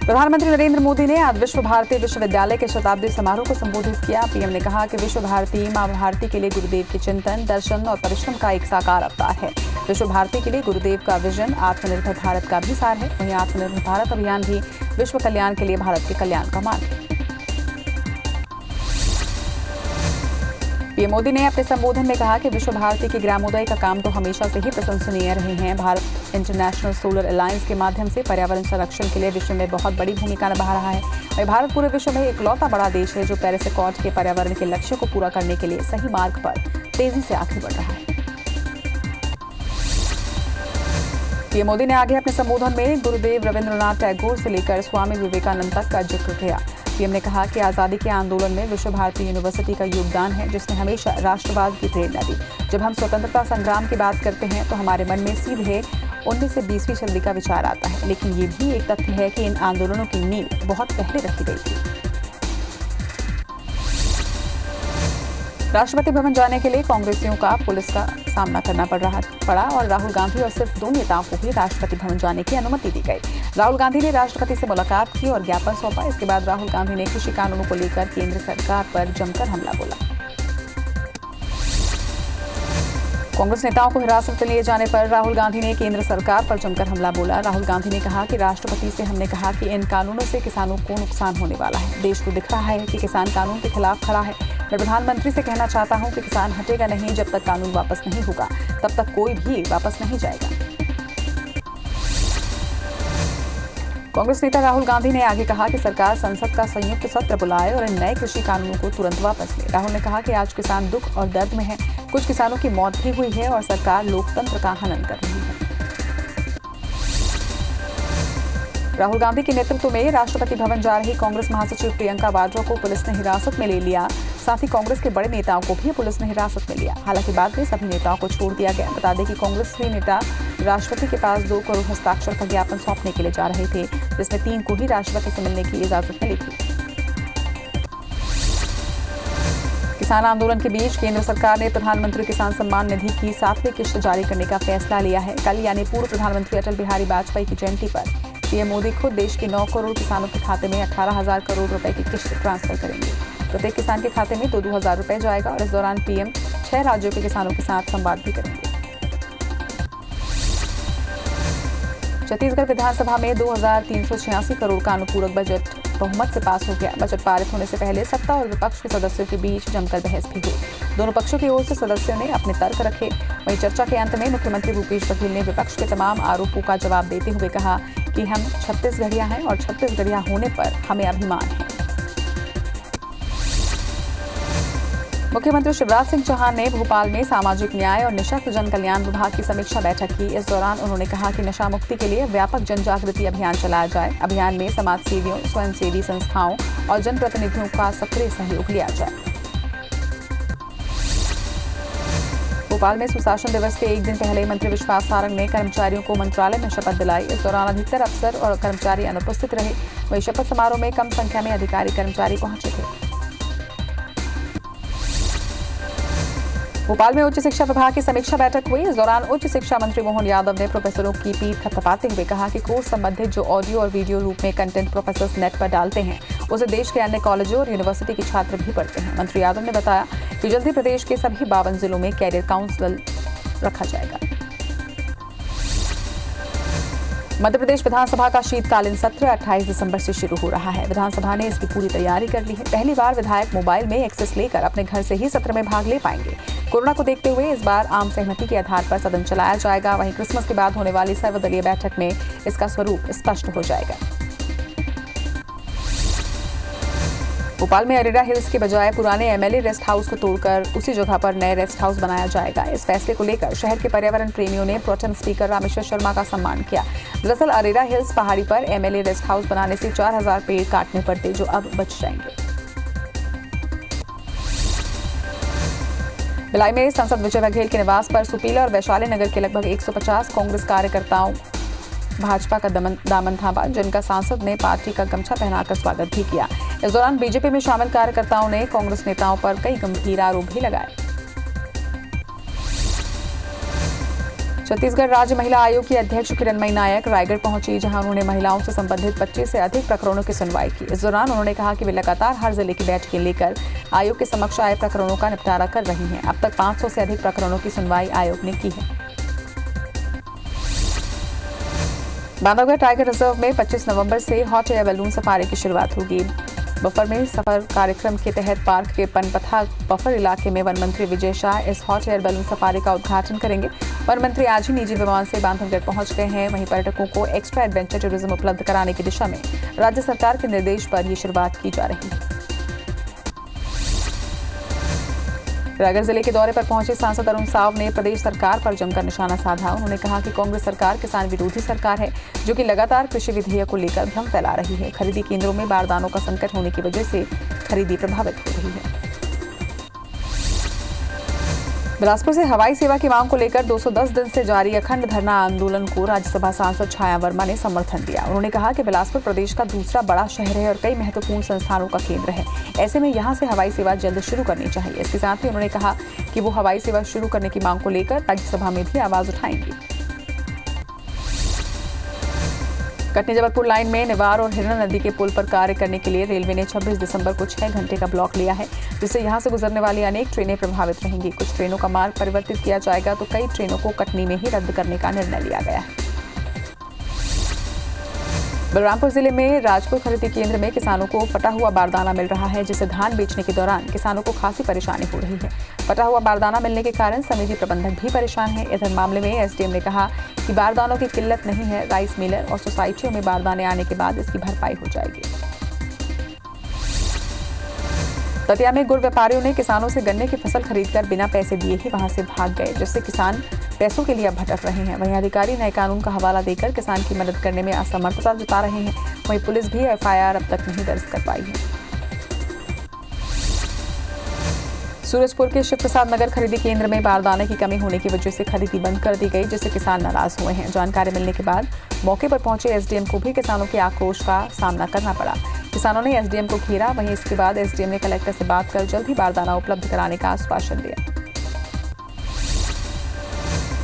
प्रधानमंत्री नरेंद्र मोदी ने आज विश्व भारती विश्वविद्यालय के शताब्दी समारोह को संबोधित किया। पीएम ने कहा कि विश्व भारती मां भारती के लिए गुरुदेव के चिंतन, दर्शन और परिश्रम का एक साकार अवतार है। विश्व भारती के लिए गुरुदेव का विजन आत्मनिर्भर भारत का भी सार है। वहीं आत्मनिर्भर भारत अभियान भी विश्व कल्याण के लिए भारत के कल्याण का मार्ग है। पीएम मोदी ने अपने संबोधन में कहा कि विश्व भारती के ग्रामोदय का काम तो हमेशा से ही प्रशंसनीय रहे हैं। भारत इंटरनेशनल सोलर अलायंस के माध्यम से पर्यावरण संरक्षण के लिए विश्व में बहुत बड़ी भूमिका निभा रहा है और भारत पूरे विश्व में इकलौता बड़ा देश है जो पेरिस एकॉर्ड के पर्यावरण के लक्ष्यों को पूरा करने के लिए सही मार्ग पर तेजी से आगे बढ़ रहा है। पीएम मोदी ने आगे अपने संबोधन में गुरुदेव रविंद्रनाथ टैगोर से लेकर स्वामी विवेकानंद तक का जिक्र किया। पीएम ने कहा कि आज़ादी के आंदोलन में विश्व भारती यूनिवर्सिटी का योगदान है, जिसने हमेशा राष्ट्रवाद की प्रेरणा दी। जब हम स्वतंत्रता संग्राम की बात करते हैं तो हमारे मन में सीधे 19वीं से 20वीं सदी का विचार आता है, लेकिन ये भी एक तथ्य है कि इन आंदोलनों की नींव बहुत पहले रखी गई थी। राष्ट्रपति भवन जाने के लिए कांग्रेसियों का पुलिस का सामना करना पड़ा और राहुल गांधी और सिर्फ 2 नेताओं को ही राष्ट्रपति भवन जाने की अनुमति दी गई। राहुल गांधी ने राष्ट्रपति से मुलाकात की और ज्ञापन सौंपा। इसके बाद राहुल गांधी ने कृषि कानूनों को लेकर केंद्र सरकार पर जमकर हमला बोला। कांग्रेस नेताओं को हिरासत में लिए जाने पर राहुल गांधी ने केंद्र सरकार पर जमकर हमला बोला। राहुल गांधी ने कहा कि राष्ट्रपति से हमने कहा कि इन कानूनों से किसानों को नुकसान होने वाला है। देश को दिख रहा है कि किसान कानून के खिलाफ खड़ा है। मैं प्रधानमंत्री से कहना चाहता हूं कि किसान हटेगा नहीं जब तक कानून वापस नहीं होगा, तब तक कोई भी वापस नहीं जाएगा। कांग्रेस नेता राहुल गांधी ने आगे कहा कि सरकार संसद का संयुक्त सत्र बुलाए और इन नए कृषि कानूनों को तुरंत वापस ले। राहुल ने कहा कि आज किसान दुख और दर्द में है, कुछ किसानों की मौत भी हुई है और सरकार लोकतंत्र का हनन कर रही है। राहुल गांधी के नेतृत्व में राष्ट्रपति भवन जा रही कांग्रेस महासचिव प्रियंका वाड्रा को पुलिस ने हिरासत में ले लिया। साथ ही कांग्रेस के बड़े नेताओं को भी पुलिस ने हिरासत में लिया। हालांकि बाद में सभी नेताओं को छोड़ दिया गया। बता दें कि कांग्रेसी नेता राष्ट्रपति के पास 2 करोड़ हस्ताक्षर का ज्ञापन सौंपने के लिए जा रहे थे, जिसमें 3 को ही राष्ट्रपति से मिलने की इजाजत मिली थी। किसान आंदोलन के बीच केंद्र सरकार ने प्रधानमंत्री किसान सम्मान निधि की 7वीं किश्त जारी करने का फैसला लिया है। कल यानी पूर्व प्रधानमंत्री अटल बिहारी वाजपेयी की जयंती पर पीएम मोदी खुद देश के 9 करोड़ किसानों के खाते में 18,000 करोड़ रुपए की किश्त ट्रांसफर करेंगे। प्रत्येक किसान के खाते में 2-2 हज़ार रुपए जाएगा और इस दौरान पीएम 6 राज्यों के किसानों के साथ संवाद भी करेंगे। छत्तीसगढ़ विधानसभा में 2,386 करोड़ का अनुपूरक बजट बहुमत से पास हो गया। बजट पारित होने से पहले सत्ता और विपक्ष के सदस्यों के बीच जमकर बहस भी हुई। दोनों पक्षों की ओर से सदस्यों ने अपने तर्क रखे। वहीं चर्चा के अंत में मुख्यमंत्री भूपेश बघेल ने विपक्ष के तमाम आरोपों का जवाब देते हुए कहा कि हम छत्तीसगढ़िया हैं और छत्तीसगढ़िया होने पर हमें अभिमान है। मुख्यमंत्री शिवराज सिंह चौहान ने भोपाल में सामाजिक न्याय और निःशक्त जन कल्याण विभाग की समीक्षा बैठक की। इस दौरान उन्होंने कहा कि नशा मुक्ति के लिए व्यापक जन जागृति अभियान चलाया जाए। अभियान में समाज सेवियों, स्वयंसेवी संस्थाओं और जनप्रतिनिधियों का सक्रिय सहयोग लिया जाए। भोपाल में सुशासन दिवस के एक दिन पहले मंत्री विश्वास सारंग ने कर्मचारियों को मंत्रालय में शपथ दिलाई। इस दौरान अधिकतर अफसर और कर्मचारी अनुपस्थित रहे। वहीं शपथ समारोह में कम संख्या में अधिकारी कर्मचारी पहुंचे थे। भोपाल में उच्च शिक्षा विभाग की समीक्षा बैठक हुई। इस दौरान उच्च शिक्षा मंत्री मोहन यादव ने प्रोफेसरों की पीठ थपथपाते हुए कहा कि कोर्स संबंधित जो ऑडियो और वीडियो रूप में कंटेंट प्रोफेसर नेट पर डालते हैं, उसे देश के अन्य कॉलेजों और यूनिवर्सिटी के छात्र भी पढ़ते हैं। मंत्री यादव ने बताया कि जल्द ही प्रदेश के सभी 52 जिलों में कैरियर काउंसिल रखा जाएगा। मध्य प्रदेश विधानसभा का शीतकालीन सत्र 28 दिसंबर से शुरू हो रहा है। विधानसभा ने इसकी पूरी तैयारी कर ली है। पहली बार विधायक मोबाइल में एक्सेस लेकर अपने घर से ही सत्र में भाग ले पाएंगे। कोरोना को देखते हुए इस बार आम सहमति के आधार पर सदन चलाया जाएगा। वहीं क्रिसमस के बाद होने वाली सर्वदलीय बैठक में इसका स्वरूप स्पष्ट हो जाएगा। भोपाल में अरेरा हिल्स के बजाय पुराने एमएलए रेस्ट हाउस को तोड़कर उसी जगह पर नए रेस्ट हाउस बनाया जाएगा। इस फैसले को लेकर शहर के पर्यावरण प्रेमियों ने प्रोटेम स्पीकर रामेश्वर शर्मा का सम्मान किया। दरअसल अरेरा हिल्स पहाड़ी पर एमएलए रेस्ट हाउस बनाने से 4,000 पेड़ काटने पड़ते, जो अब बच जाएंगे। भिलाई में सांसद विजय बघेल के निवास पर सुपीला और वैशाली नगर के लगभग 150 कांग्रेस कार्यकर्ताओं भाजपा का दामन थामा, जिनका सांसद ने पार्टी का गमछा पहनाकर स्वागत भी किया। इस दौरान बीजेपी में शामिल कार्यकर्ताओं ने कांग्रेस नेताओं पर कई गंभीर आरोप भी लगाए। छत्तीसगढ़ राज्य महिला आयोग की अध्यक्ष किरणमयी नायक रायगढ़ पहुंची, जहां उन्होंने महिलाओं से संबंधित 25 से अधिक प्रकरणों की सुनवाई की। इस दौरान उन्होंने कहा कि वे लगातार हर जिले की बैठकें लेकर आयोग के समक्ष आए प्रकरणों का निपटारा कर रही हैं। अब तक 500 से अधिक प्रकरणों की सुनवाई आयोग ने की है। बांधवगढ़ टाइगर रिजर्व में 25 नवंबर से हॉट एयर बैलून सफारी की शुरुआत होगी। बफर में सफर कार्यक्रम के तहत पार्क के पनपथा बफर इलाके में वन मंत्री विजय शाह इस हॉट एयर बैलून सफारी का उद्घाटन करेंगे। वन मंत्री आज ही निजी विमान से बांधवगढ़ पहुंच गए हैं। वहीं पर्यटकों को एक्स्ट्रा एडवेंचर टूरिज्म उपलब्ध कराने की दिशा में राज्य सरकार के निर्देश पर ये शुरुआत की जा रही है। रायगढ़ जिले के दौरे पर पहुंचे सांसद अरुण साव ने प्रदेश सरकार पर जमकर निशाना साधा। उन्होंने कहा कि कांग्रेस सरकार किसान विरोधी सरकार है, जो कि लगातार कृषि विधेयक को लेकर भ्रम फैला रही है। खरीदी केंद्रों में बारदानों का संकट होने की वजह से खरीदी प्रभावित हो रही है। बिलासपुर से हवाई सेवा की मांग को लेकर 210 दिन से जारी अखंड धरना आंदोलन को राज्यसभा सांसद छाया वर्मा ने समर्थन दिया। उन्होंने कहा कि बिलासपुर प्रदेश का दूसरा बड़ा शहर है और कई महत्वपूर्ण संस्थानों का केंद्र है। ऐसे में यहां से हवाई सेवा जल्द शुरू करनी चाहिए। इसके साथ ही उन्होंने कहा कि वो हवाई सेवा शुरू करने की मांग को लेकर राज्यसभा में भी आवाज उठाएंगे। कटनी जबलपुर लाइन में निवार और हिरण नदी के पुल पर कार्य करने के लिए रेलवे ने 26 दिसंबर को 6 घंटे का ब्लॉक लिया है, जिससे यहां से गुजरने वाली अनेक ट्रेनें प्रभावित रहेंगी। कुछ ट्रेनों का मार्ग परिवर्तित किया जाएगा तो कई ट्रेनों को कटनी में ही रद्द करने का निर्णय लिया गया है। बलरामपुर जिले में राजपुर खरीदी केंद्र में किसानों को फटा हुआ बारदाना मिल रहा है, जिससे धान बेचने के दौरान किसानों को खासी परेशानी हो रही है। फटा हुआ बारदाना मिलने के कारण समिति प्रबंधक भी परेशान है। इधर मामले में एसडीएम ने कहा कि बारदानों की किल्लत नहीं है, राइस मिलर और सोसाइटियों में बारदाने आने के बाद इसकी भरपाई हो जाएगी। दतिया में गुड़ व्यापारियों ने किसानों से गन्ने की फसल खरीदकर बिना पैसे दिए ही वहां से भाग गए, जिससे किसान पैसों के लिए अब भटक रहे हैं। वहीं अधिकारी नए कानून का हवाला देकर किसान की मदद करने में असमर्थता जता रहे हैं। वहीं पुलिस भी एफआईआर अब तक नहीं दर्ज कर पाई है। सूरजपुर के शिव प्रसाद नगर खरीदी केंद्र में बारदाने की कमी होने की वजह से खरीदी बंद कर दी गई, जिससे किसान नाराज हुए हैं। जानकारी मिलने के बाद मौके पर पहुंचे एसडीएम को भी किसानों के आक्रोश का सामना करना पड़ा। किसानों ने एसडीएम को घेरा। वहीं इसके बाद एसडीएम ने कलेक्टर से बात कर जल्द ही बारदाना उपलब्ध कराने का आश्वासन दिया।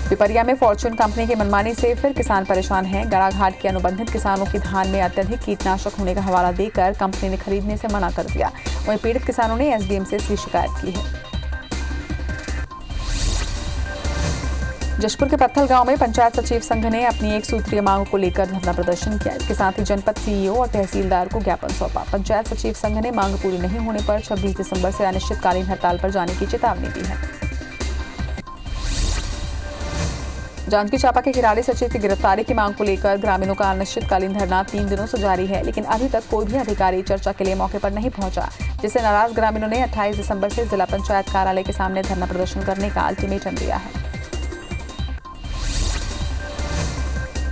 पिपरिया में फॉर्च्यून कंपनी की मनमानी से फिर किसान परेशान हैं। गड़ाघाट के अनुबंधित किसानों की धान में अत्यधिक कीटनाशक होने का हवाला देकर कंपनी ने खरीदने से मना कर दिया। वहीं पीड़ित किसानों ने एसडीएम से इसकी शिकायत की है। जशपुर के पत्थल गांव में पंचायत सचिव संघ ने अपनी एक सूत्रीय मांगों को लेकर धरना प्रदर्शन किया। इसके साथ ही जनपद सीईओ और तहसीलदार को ज्ञापन सौंपा। पंचायत सचिव संघ ने मांग पूरी नहीं होने पर 26 दिसंबर से अनिश्चितकालीन हड़ताल पर जाने की चेतावनी दी है। जांजगीर चांपा के किराड़ी सचिव की गिरफ्तारी की मांग को लेकर ग्रामीणों का अनिश्चितकालीन धरना 3 दिनों से जारी है, लेकिन अभी तक कोई भी अधिकारी चर्चा के लिए मौके पर नहीं पहुंचा, जिससे नाराज ग्रामीणों ने 28 दिसंबर से जिला पंचायत कार्यालय के सामने धरना प्रदर्शन करने का अल्टीमेटम दिया है।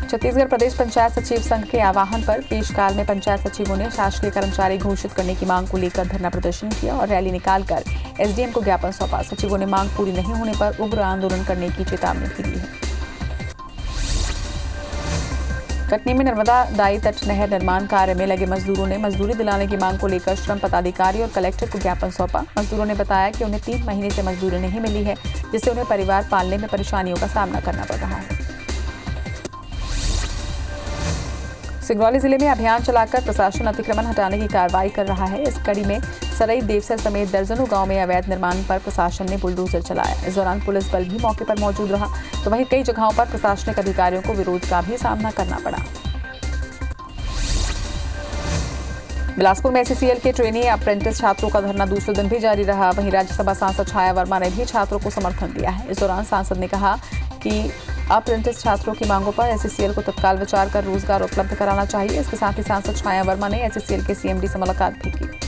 छत्तीसगढ़ प्रदेश पंचायत सचिव संघ के आह्वान पर केशकाल में पंचायत सचिवों ने शासकीय कर्मचारी घोषित करने की मांग को लेकर धरना प्रदर्शन किया और रैली निकालकर एसडीएम को ज्ञापन सौंपा। सचिवों ने मांग पूरी नहीं होने पर उग्र आंदोलन करने की चेतावनी भी दी है। कटनी में नर्मदा दाई तट नहर निर्माण कार्य में लगे मजदूरों ने मजदूरी दिलाने की मांग को लेकर श्रम पदाधिकारी और कलेक्टर को ज्ञापन सौंपा। मजदूरों ने बताया कि उन्हें 3 महीने से मजदूरी नहीं मिली है, जिससे उन्हें परिवार पालने में परेशानियों का सामना करना पड़ रहा है। सिंगरौली जिले में अभियान चलाकर प्रशासन अतिक्रमण हटाने की कार्रवाई कर रहा है। इस कड़ी में सरई देवसर समेत दर्जनों गांव में अवैध निर्माण पर प्रशासन ने बुलडोजर चलाया। इस दौरान पुलिस बल भी मौके पर मौजूद रहा, तो वहीं कई जगहों पर प्रशासनिक अधिकारियों को विरोध का भी सामना करना पड़ा। बिलासपुर में एससीसीएल के ट्रेनी अप्रेंटिस छात्रों का धरना दूसरे दिन भी जारी रहा। वहीं राज्यसभा सांसद छाया वर्मा ने भी छात्रों को समर्थन दिया है। इस दौरान सांसद ने कहा कि अप्रेंटिस छात्रों की मांगों पर एससीसीएल को तत्काल विचार कर रोजगार उपलब्ध कराना चाहिए। इसके साथ ही सांसद छाया वर्मा ने एससीसीएल के सीएमडी से मुलाकात भी की।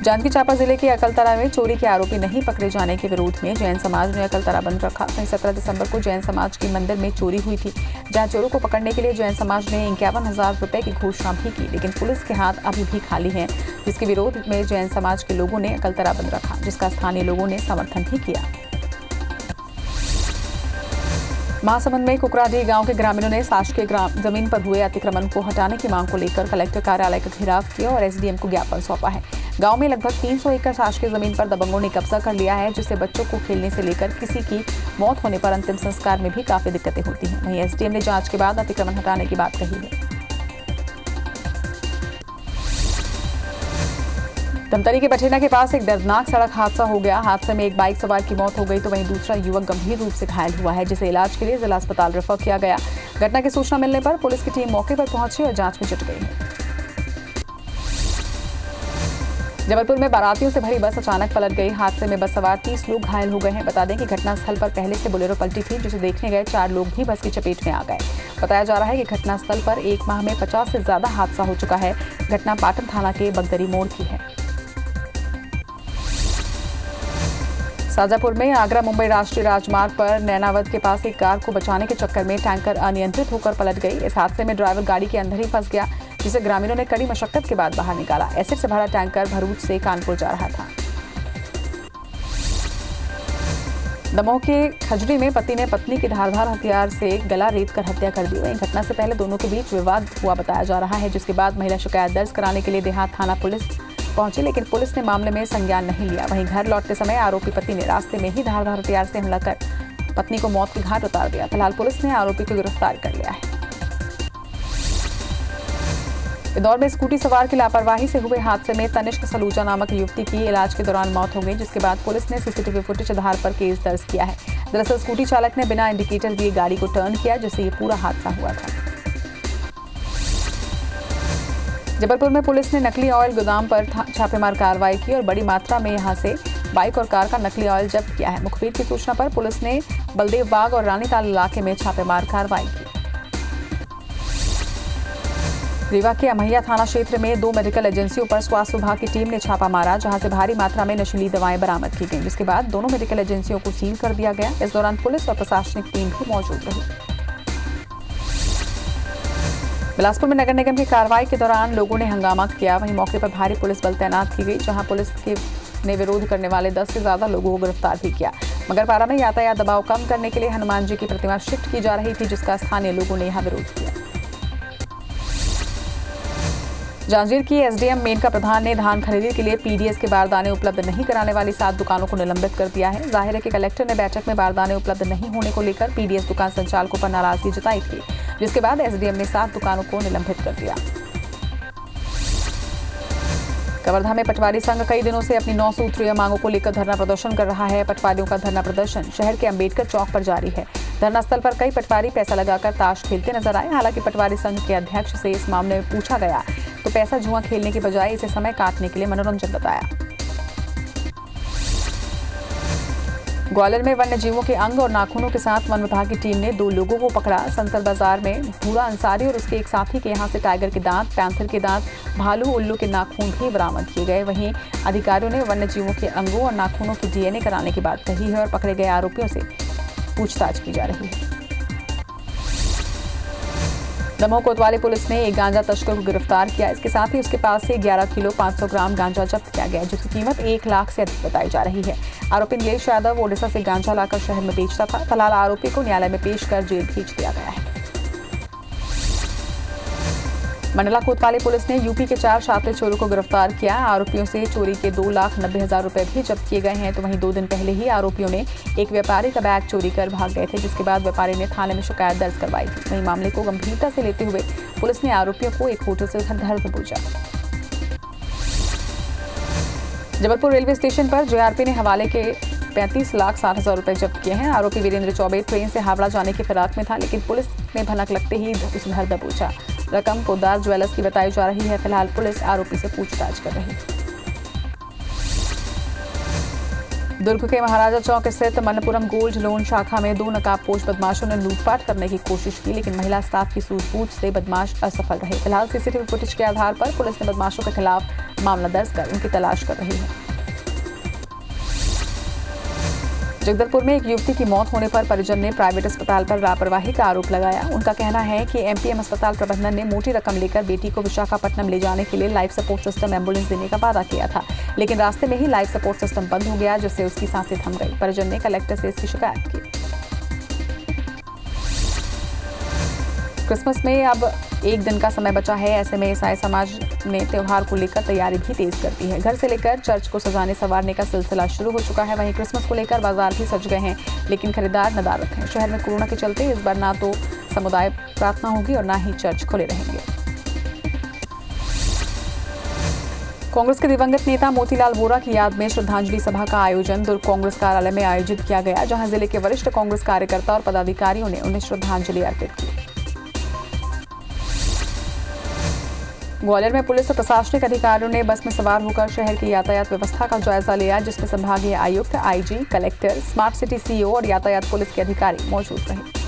जांजगीर चांपा जिले के अकलतरा में चोरी के आरोपी नहीं पकड़े जाने के विरोध में जैन समाज ने अकलतरा बंद रखा। वहीं 17 दिसंबर को जैन समाज के मंदिर में चोरी हुई थी, जहां चोरों को पकड़ने के लिए जैन समाज ने 51,000 रुपए की घोषणा भी की, लेकिन पुलिस के हाथ अभी भी खाली हैं, जिसके विरोध में जैन समाज के लोगों ने अकलतरा बंद रखा, जिसका स्थानीय लोगों ने समर्थन भी किया। महासमुंद में कुकराडी गांव के ग्रामीणों ने शासकीय जमीन पर हुए अतिक्रमण को हटाने की मांग को लेकर कलेक्टर कार्यालय का घेराव किया और एसडीएम को ज्ञापन सौंपा है। गांव में लगभग 300 एकड़ शासकीय जमीन पर दबंगों ने कब्जा कर लिया है, जिससे बच्चों को खेलने से लेकर किसी की मौत होने पर अंतिम संस्कार में भी काफी दिक्कतें होती हैं। वहीं एसडीएम ने जांच के बाद अतिक्रमण हटाने की बात कही है। धमतरी के बठेना के पास एक दर्दनाक सड़क हादसा हो गया। हादसे में एक बाइक सवार की मौत हो गई तो वहीं दूसरा युवक गंभीर रूप से घायल हुआ है, जिसे इलाज के लिए जिला अस्पताल रेफर किया गया। घटना की सूचना मिलने पर पुलिस की टीम मौके पर पहुंची और जांच में जुट गई है। जबलपुर में बारातियों से भरी बस अचानक पलट गई। हादसे में बस सवार 30 लोग घायल हो गए हैं। बता दें कि घटनास्थल पर पहले से बोलेरो पलटी थी, जिसे देखने गए 4 लोग भी बस की चपेट में आ गए। बताया जा रहा है कि घटनास्थल पर एक माह में 50 से ज्यादा हादसा हो चुका है। घटना पाटन थाना के बगदरी मोड़ की है। शाजापुर में आगरा मुंबई राष्ट्रीय राजमार्ग पर नैनावद के पास एक कार को बचाने के चक्कर में टैंकर अनियंत्रित होकर पलट गई। इस हादसे में ड्राइवर गाड़ी के अंदर ही फंस गया, जिसे ग्रामीणों ने कड़ी मशक्कत के बाद बाहर निकाला। एसिड से भरा टैंकर भरूच से कानपुर जा रहा था। दमोह के खजड़ी में पति ने पत्नी की धारदार हथियार से गला रेत कर हत्या कर दी। वहीं घटना से पहले दोनों के बीच विवाद हुआ बताया जा रहा है, जिसके बाद महिला शिकायत दर्ज कराने के लिए देहात थाना पुलिस पहुंची, लेकिन पुलिस ने मामले में संज्ञान नहीं लिया। वहीं घर लौटते समय आरोपी पति ने रास्ते में ही धारदार हथियार से हमला कर पत्नी को मौत के घाट उतार दिया। फिलहाल पुलिस ने आरोपी को गिरफ्तार कर लिया है। इंदौर में स्कूटी सवार की लापरवाही से हुए हादसे में तनिष्क सलूजा नामक युवती की इलाज के दौरान मौत हो गई, जिसके बाद पुलिस ने सीसीटीवी फुटेज आधार पर केस दर्ज किया है। दरअसल स्कूटी चालक ने बिना इंडिकेटर दिए गाड़ी को टर्न किया, जिससे ये पूरा हादसा हुआ था। जबलपुर में पुलिस ने नकली ऑयल गोदाम पर छापेमार कार्रवाई की और बड़ी मात्रा में यहां से बाइक और कार का नकली ऑयल जब्त किया है। मुखबिर की सूचना पर पुलिस ने बलदेव बाग और रानीताल इलाके में छापेमार कार्रवाई की। रीवा के अमैया थाना क्षेत्र में 2 मेडिकल एजेंसियों पर स्वास्थ्य विभाग की टीम ने छापा मारा, जहां से भारी मात्रा में नशीली दवाएं बरामद की गईं, जिसके बाद दोनों मेडिकल एजेंसियों को सील कर दिया गया। इस दौरान पुलिस और प्रशासनिक टीम भी मौजूद रही। बिलासपुर में नगर निगम की कार्रवाई के दौरान लोगों ने हंगामा किया। वहीं मौके पर भारी पुलिस बल तैनात की गई, जहां पुलिस ने विरोध करने वाले 10 से ज्यादा लोगों को गिरफ्तार भी किया। मगरपारा में यातायात दबाव कम करने के लिए हनुमान जी की प्रतिमा शिफ्ट की जा रही थी, जिसका स्थानीय लोगों ने यहां विरोध किया। जांजगीर की एसडीएम मेनका प्रधान ने धान खरीदी के लिए पीडीएस के बारदाने उपलब्ध नहीं कराने वाली 7 दुकानों को निलंबित कर दिया है। जाहिर है कि कलेक्टर ने बैठक में बारदाने उपलब्ध नहीं होने को लेकर पीडीएस दुकान संचालकों पर नाराजगी जताई थी, जिसके बाद एसडीएम ने 7 दुकानों को निलंबित कर दिया। कवर्धा में पटवारी संघ कई दिनों से अपनी 9 सूत्रीय मांगों को लेकर धरना प्रदर्शन कर रहा है। पटवारियों का धरना प्रदर्शन शहर के अंबेडकर चौक पर जारी है। धरना स्थल पर कई पटवारी पैसा लगाकर ताश खेलते नजर आए। हालांकि पटवारी संघ के अध्यक्ष से इस मामले में पूछा गया तो पैसा जुआ खेलने की बजाय इसे समय काटने के लिए मनोरंजन बताया। ग्वालियर में वन्य जीवों के अंग और नाखूनों के साथ वन विभाग की टीम ने 2 लोगों को पकड़ा। संतर बाजार में भूरा अंसारी और उसके एक साथी के यहां से टाइगर के दांत, पैंथर के दांत, भालू, उल्लू के नाखून भी बरामद किए गए। वहीं अधिकारियों ने वन्य जीवों के अंगों और नाखूनों की डीएनए कराने की बात कही है और पकड़े गए आरोपियों से पूछताछ की जा रही है। दमोह कोतवाली पुलिस ने एक गांजा तस्कर को गिरफ्तार किया। इसके साथ ही उसके पास से 11 किलो 500 ग्राम गांजा जब्त किया गया, जिसकी कीमत 1 लाख से अधिक बताई जा रही है। आरोपी नीलेश यादव ओडिशा से गांजा लाकर शहर में बेचता था। फिलहाल आरोपी को न्यायालय में पेश कर जेल भेज दिया गया है। मंडला कोतवाली पुलिस ने यूपी के 4 शातिर चोरों को गिरफ्तार किया। आरोपियों से चोरी के 2,90,000 रुपए भी जब्त किए गए हैं। तो वहीं 2 दिन पहले ही आरोपियों ने एक व्यापारी का बैग चोरी कर भाग गए थे, जिसके बाद व्यापारी ने थाने में शिकायत दर्ज करवाई थी। वहीं मामले को गंभीरता से लेते हुए पुलिस ने आरोपियों को एक होटल से घर भेजा। जबलपुर रेलवे स्टेशन पर जेआरपी ने हवाले के 35,60,000 रुपए जब्त किए हैं। आरोपी वीरेंद्र चौबे ट्रेन से हावड़ा जाने की फिराक में था, लेकिन पुलिस ने भनक लगते ही उसे घर दबोचा। रकम पोदार ज्वेलर्स की बताई जा रही है। फिलहाल पुलिस आरोपी से पूछताछ कर रही है। दुर्ग के महाराजा चौक स्थित मन्नपुरम गोल्ड लोन शाखा में 2 नकाबपोश बदमाशों ने लूटपाट करने की कोशिश की, लेकिन महिला स्टाफ की सूझबूझ से बदमाश असफल रहे। फिलहाल सीसीटीवी फुटेज के आधार पर पुलिस ने बदमाशों के खिलाफ मामला दर्ज कर उनकी तलाश कर रही है। जगदलपुर में एक युवती की मौत होने पर परिजन ने प्राइवेट अस्पताल पर लापरवाही का आरोप लगाया। उनका कहना है कि एमपीएम अस्पताल प्रबंधन ने मोटी रकम लेकर बेटी को विशाखापट्टनम ले जाने के लिए लाइफ सपोर्ट सिस्टम एम्बुलेंस देने का वादा किया था, लेकिन रास्ते में ही लाइफ सपोर्ट सिस्टम बंद हो गया, जिससे उसकी सांसें थम गई। परिजन ने कलेक्टर से इसकी शिकायत की। क्रिसमस में अब एक दिन का समय बचा है, ऐसे में ईसाई समाज ने त्योहार को लेकर तैयारी भी तेज कर दी है। घर से लेकर चर्च को सजाने संवारने का सिलसिला शुरू हो चुका है। वहीं क्रिसमस को लेकर बाजार भी सज गए हैं, लेकिन खरीदार नदारद हैं। शहर में कोरोना के चलते इस बार ना तो समुदाय प्रार्थना होगी और ना ही चर्च खुले रहेंगे। कांग्रेस के दिवंगत नेता मोतीलाल वोरा की याद में श्रद्धांजलि सभा का आयोजन दुर्ग कांग्रेस कार्यालय में आयोजित किया गया, जहां जिले के वरिष्ठ कांग्रेस कार्यकर्ता और पदाधिकारियों ने उन्हें श्रद्धांजलि अर्पित की। ग्वालियर में पुलिस और प्रशासनिक अधिकारियों ने बस में सवार होकर शहर की यातायात व्यवस्था का जायजा लिया, जिसमें संभागीय आयुक्त, IG, collector, smart city CEO और यातायात पुलिस के अधिकारी मौजूद रहे।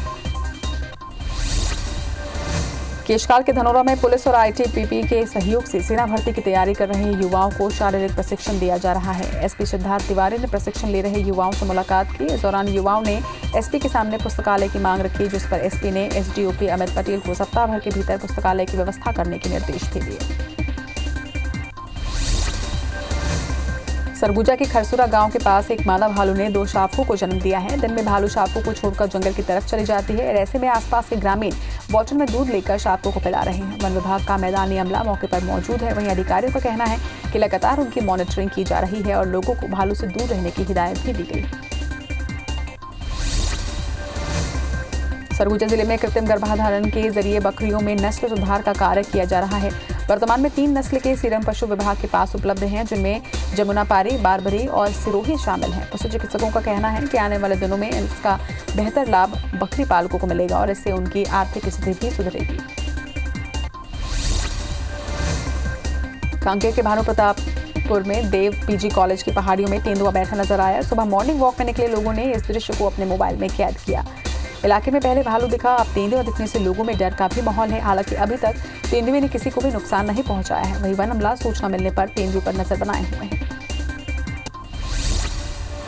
केशकाल के धनोरा में पुलिस और आईटीबीपी के सहयोग से सेना भर्ती की तैयारी कर रहे युवाओं को शारीरिक प्रशिक्षण दिया जा रहा है। एसपी सिद्धार्थ तिवारी ने प्रशिक्षण ले रहे युवाओं से मुलाकात की। इस दौरान युवाओं ने एसपी के सामने पुस्तकालय की मांग रखी, जिस पर एसपी ने एसडीओपी अमित पटेल को सप्ताह भर के भीतर पुस्तकालय की व्यवस्था करने के निर्देश भी दिए। सरगुजा के खरसुरा गांव के पास एक मादा भालू ने 2 शावकों को जन्म दिया है। दिन में भालू शावकों को छोड़कर जंगल की तरफ चली जाती है। ऐसे में आसपास के ग्रामीण बोतल में दूध लेकर शावकों को पिला रहे हैं। वन विभाग का मैदानी अमला मौके पर मौजूद है। वहीं अधिकारियों का कहना है कि लगातार उनकी मॉनिटरिंग की जा रही है और लोगों को भालू से दूर रहने की हिदायत भी दी गई। सरगुजा जिले में कृत्रिम गर्भाधारण के जरिए बकरियों में नस्ल सुधार का कार्य किया जा रहा है। वर्तमान में 3 नस्ल के सीरम पशु विभाग के पास उपलब्ध हैं, जिनमें जमुनापारी, बारबरी और सिरोही शामिल हैं। पशु चिकित्सकों का कहना है कि आने वाले दिनों में इसका बेहतर लाभ बकरी पालकों को मिलेगा और इससे उनकी आर्थिक स्थिति भी सुधरेगी। कांकेर के भानु प्रतापपुर में देव पीजी कॉलेज की पहाड़ियों में तेंदुआ बैठा नजर आया। सुबह मॉर्निंग वॉक में निकले लोगों ने इस दृश्य को अपने मोबाइल में कैद किया। इलाके में पहले भालू दिखा, अब तेंदुआ दिखने से लोगों में डर का भी माहौल है। हालांकि अभी तक तेंदुए ने किसी को भी नुकसान नहीं पहुंचाया है। वहीं वन अमला सूचना मिलने पर तेंदुए पर नजर बनाए हुए हैं।